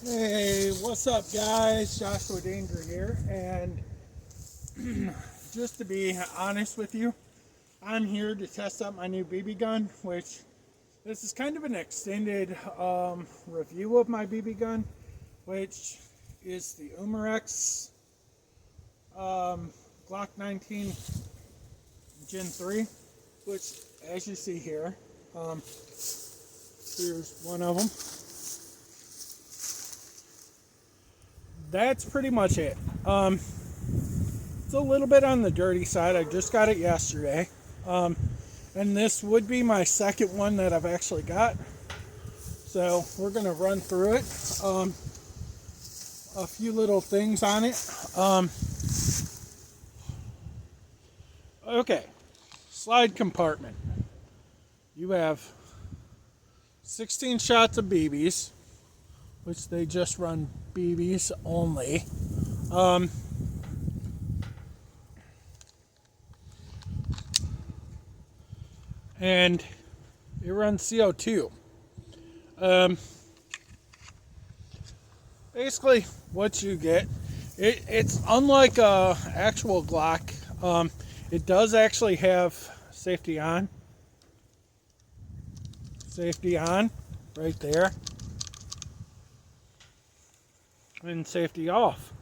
Hey, what's up, guys? JoshDangeryt here, and just to be honest with you, I'm here to test out my new BB gun, which this is kind of an extended review of my BB gun, which is the Umarex Glock 19 Gen 3, which, as you see here, here's one of them. That's pretty much it. It's a little bit on the dirty side. I just got it yesterday. And this would be my second one that I've actually got. So we're going to run through it. A few little things on it. Okay. Slide compartment. You have 16 shots of BBs, which they just run BBs only. And it runs CO2. Basically, what you get, it's unlike a actual Glock. It does actually have safety on, right there, and safety off.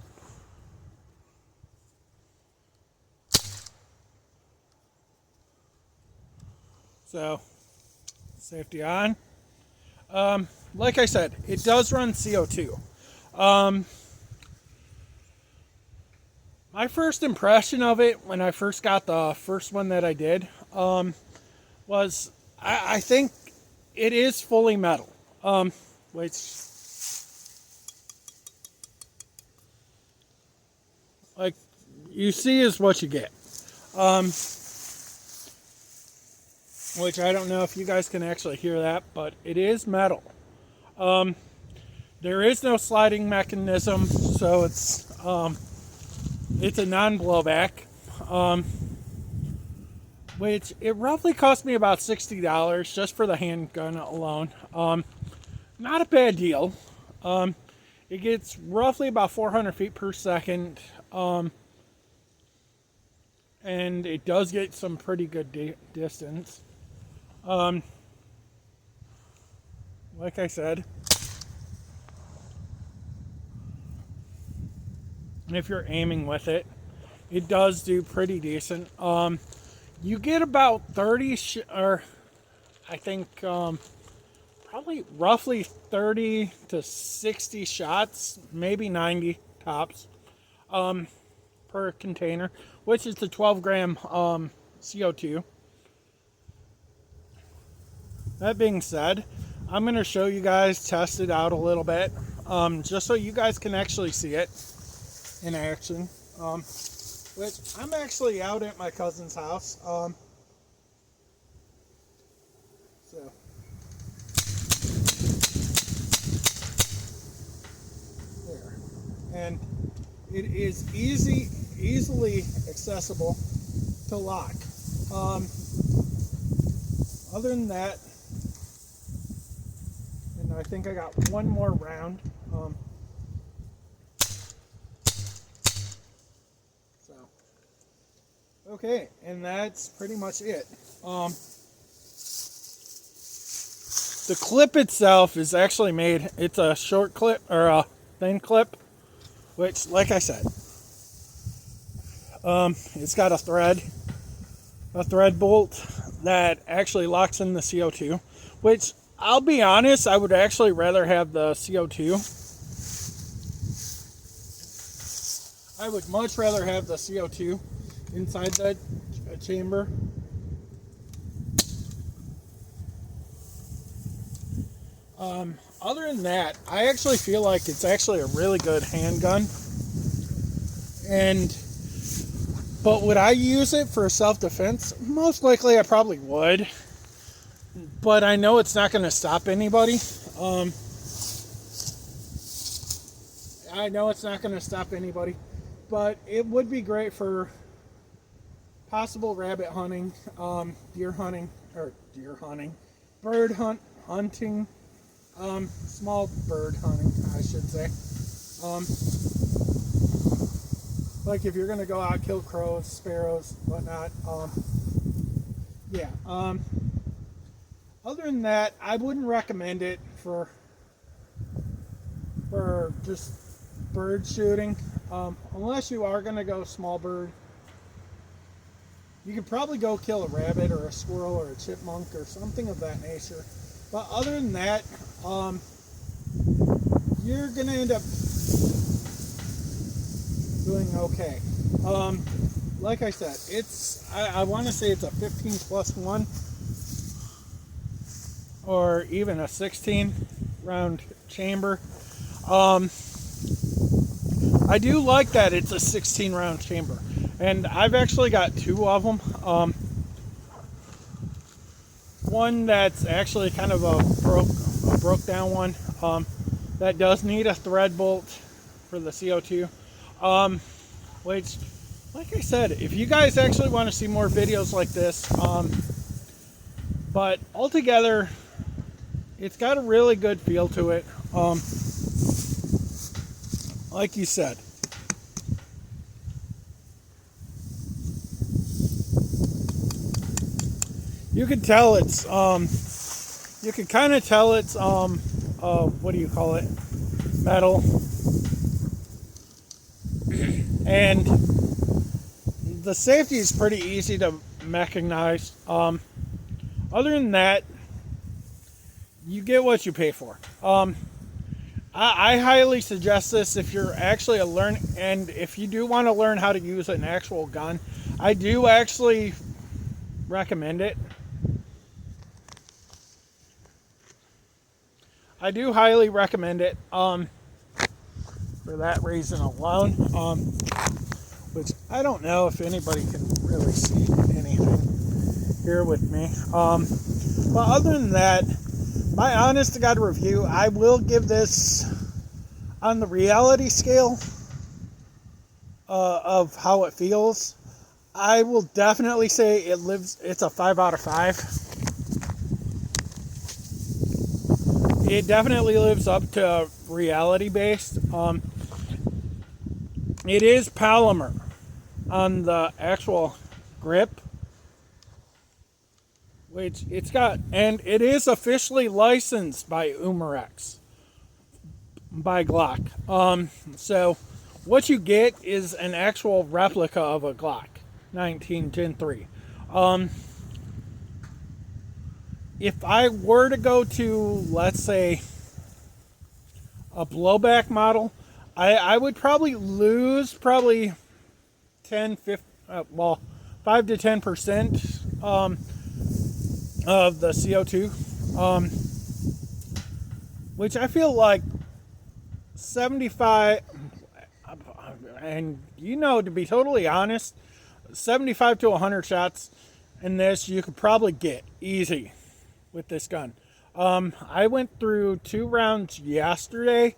So, safety on. Like I said, it does run CO2. My first impression of it when I first got the first one that I did was I think it is fully metal, which like you see is what you get. Which I don't know if you guys can actually hear that, but it is metal. There is no sliding mechanism, so it's a non-blowback, which it roughly cost me about $60 just for the handgun alone. Not a bad deal. It gets roughly about 400 feet per second, and it does get some pretty good distance. Like I said, if you're aiming with it, it does do pretty decent. You get about 30 or I think probably roughly 30 to 60 shots, maybe 90 tops, per container, which is the 12 gram CO2. That being said, I'm going to show you guys, test it out a little bit, just so you guys can actually see it in action. Which I'm actually out at my cousin's house. So there, and it is easily accessible to lock. Other than that, and I think I got one more round. Okay, and that's pretty much it. The clip itself is actually made, it's a short clip, or a thin clip, which, like I said, it's got a thread bolt that actually locks in the CO2, which, I'll be honest, I would actually rather have the CO2. I would much rather have the CO2 inside the chamber. Other than that, I actually feel like it's actually a really good handgun. But would I use it for self-defense? Most likely I probably would. But I know it's not going to stop anybody. But it would be great for possible rabbit hunting, bird hunting, Small bird hunting, I should say. Like if you're gonna go out kill crows, sparrows, whatnot. Yeah. Other than that, I wouldn't recommend it for just bird shooting, unless you are gonna go small bird. You could probably go kill a rabbit or a squirrel or a chipmunk or something of that nature. But other than that, you're gonna end up doing okay. Like I said, I want to say it's a 15+1 or even a 16 round chamber. I do like that it's a 16 round chamber, and I've actually got 2 of them. One that's actually kind of a broke down one, that does need a thread bolt for the CO2, which, like I said, if you guys actually want to see more videos like this, but altogether it's got a really good feel to it. Like you said, you can tell it's you can kind of tell it's what do you call it, metal, and the safety is pretty easy to mechanize. Other than that, you get what you pay for. I highly suggest this if you're actually and if you do want to learn how to use an actual gun, I do actually recommend it. I do highly recommend it, for that reason alone, which I don't know if anybody can really see anything here with me. But other than that, my honest to God review, I will give this, on the reality scale of how it feels, I will definitely say it's a 5 out of 5. It definitely lives up to reality based. It is polymer on the actual grip, which it's got, and it is officially licensed by Umarex, by Glock. So what you get is an actual replica of a Glock 19 Gen 3. If I were to go to, let's say, a blowback model, I would probably lose 5 to 10% of the CO2, which I feel like 75, and to be totally honest, 75 to 100 shots in this you could probably get easy with this gun. I went through 2 rounds yesterday,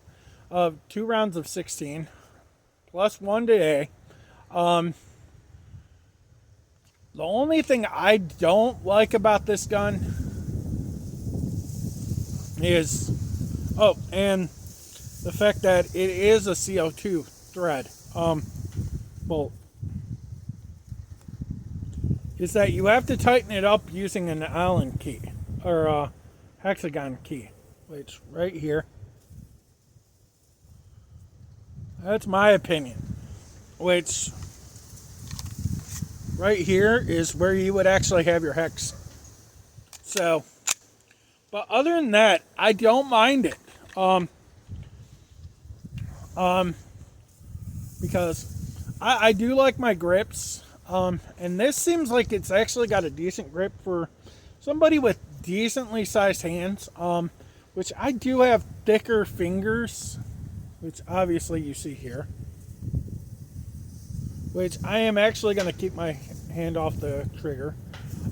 of 2 rounds of 16 plus 1 today. The only thing I don't like about this gun is, and the fact that it is a CO2 thread bolt, is that you have to tighten it up using an Allen key or a hexagon key, which right here, that's my opinion, which right here is where you would actually have your hex. So, but other than that, I don't mind it. Because I do like my grips. And this seems like it's actually got a decent grip for somebody with decently sized hands. Which I do have thicker fingers, which obviously you see here. Which I am actually going to keep my hand off the trigger.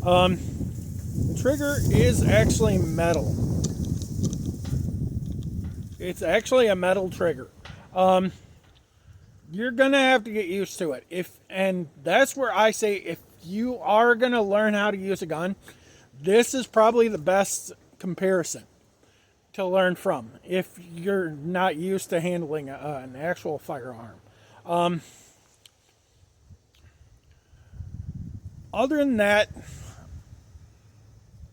The trigger is actually metal. It's actually a metal trigger. You're going to have to get used to it. And that's where I say, if you are going to learn how to use a gun, this is probably the best comparison. to learn from if you're not used to handling an actual firearm. Other than that,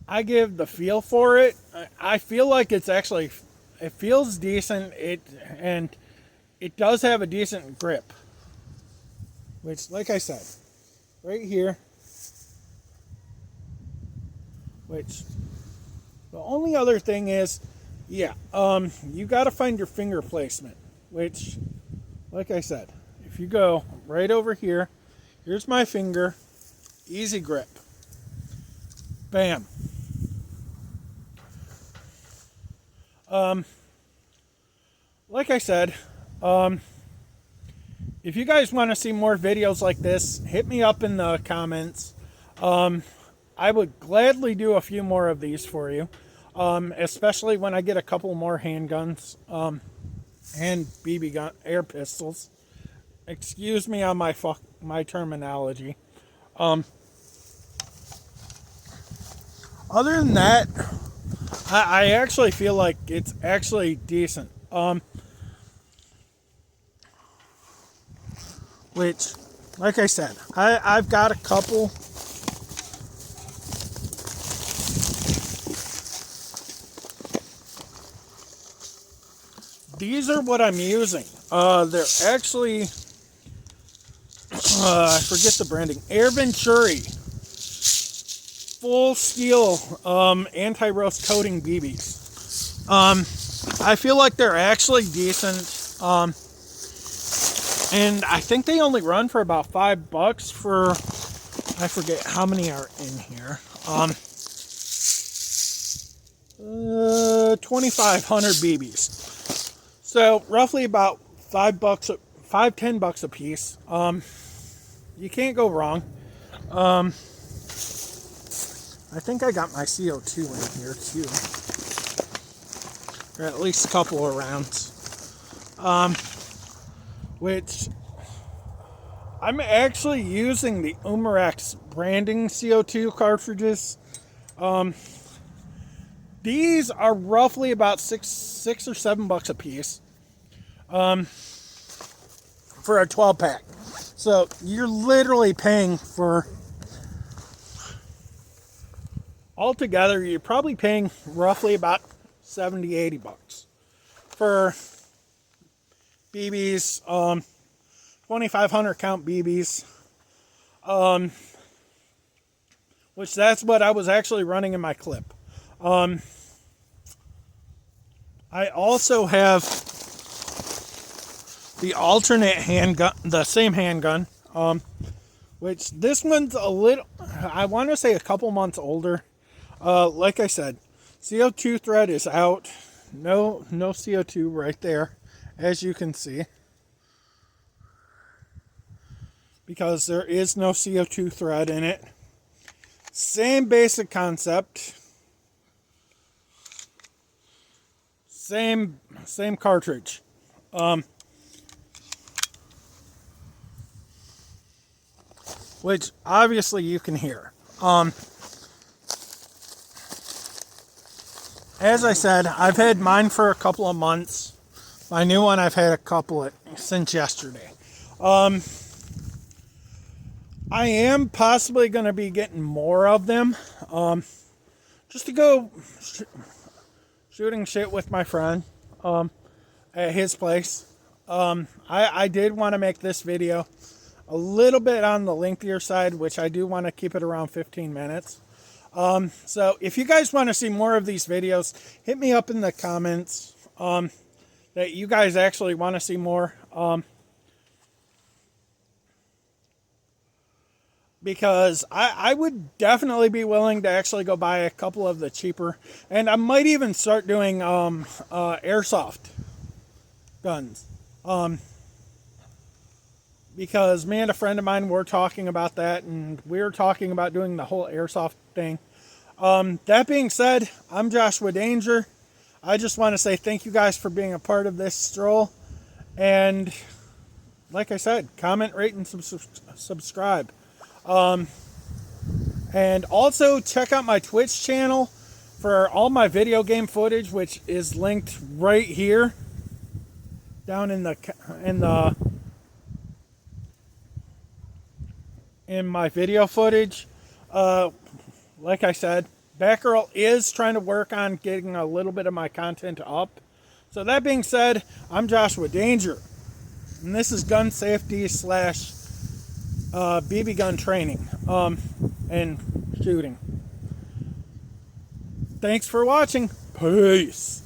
I give the feel for it. I feel like it's actually, it feels decent. And it does have a decent grip, which, like I said, right here, which the only other thing is, yeah, you got to find your finger placement, which, like I said, if you go right over here, here's my finger, easy grip, bam. Like I said, if you guys want to see more videos like this, hit me up in the comments. I would gladly do a few more of these for you, especially when I get a couple more handguns and BB gun, air pistols. Excuse me on my terminology. Other than that, I actually feel like it's actually decent. Which, like I said, I've got a couple. These are what I'm using. They're actually, I forget the branding, Air Venturi full steel anti-rust coating BBs. I feel like they're actually decent. And I think they only run for about $5 for, I forget how many are in here. 2,500 BBs. So roughly about $10 a piece. You can't go wrong. I think I got my CO2 in here too, or at least a couple of rounds. Which I'm actually using the Umarax branding CO2 cartridges. These are roughly about $6 or $7 a piece for a 12 pack. So you're literally paying for, altogether, you're probably paying roughly about $70-$80 for BBs, 2,500 count BBs, which that's what I was actually running in my clip. I also have the alternate handgun, the same handgun, which this one's a little, I want to say a couple months older. Like I said, CO2 thread is out. No CO2 right there, as you can see, because there is no CO2 thread in it. Same basic concept. Same cartridge. Which obviously you can hear. As I said, I've had mine for a couple of months. My new one I've had a couple since yesterday. I am possibly going to be getting more of them. Just to go shooting shit with my friend at his place. I did want to make this video a little bit on the lengthier side, which I do want to keep it around 15 minutes. So if you guys want to see more of these videos, hit me up in the comments that you guys actually want to see more. Because I would definitely be willing to actually go buy a couple of the cheaper, and I might even start doing airsoft guns. Because me and a friend of mine were talking about that, and we were talking about doing the whole airsoft thing. That being said, I'm Joshua Danger. I just want to say thank you guys for being a part of this stroll. And like I said, comment, rate, and subscribe. And also check out my Twitch channel. for all my video game footage, which is linked right here, down in my video footage. Like I said, Batgirl is trying to work on getting a little bit of my content up. So that being said, I'm Joshua Danger, and this is gun safety / BB gun training and shooting. Thanks for watching. Peace.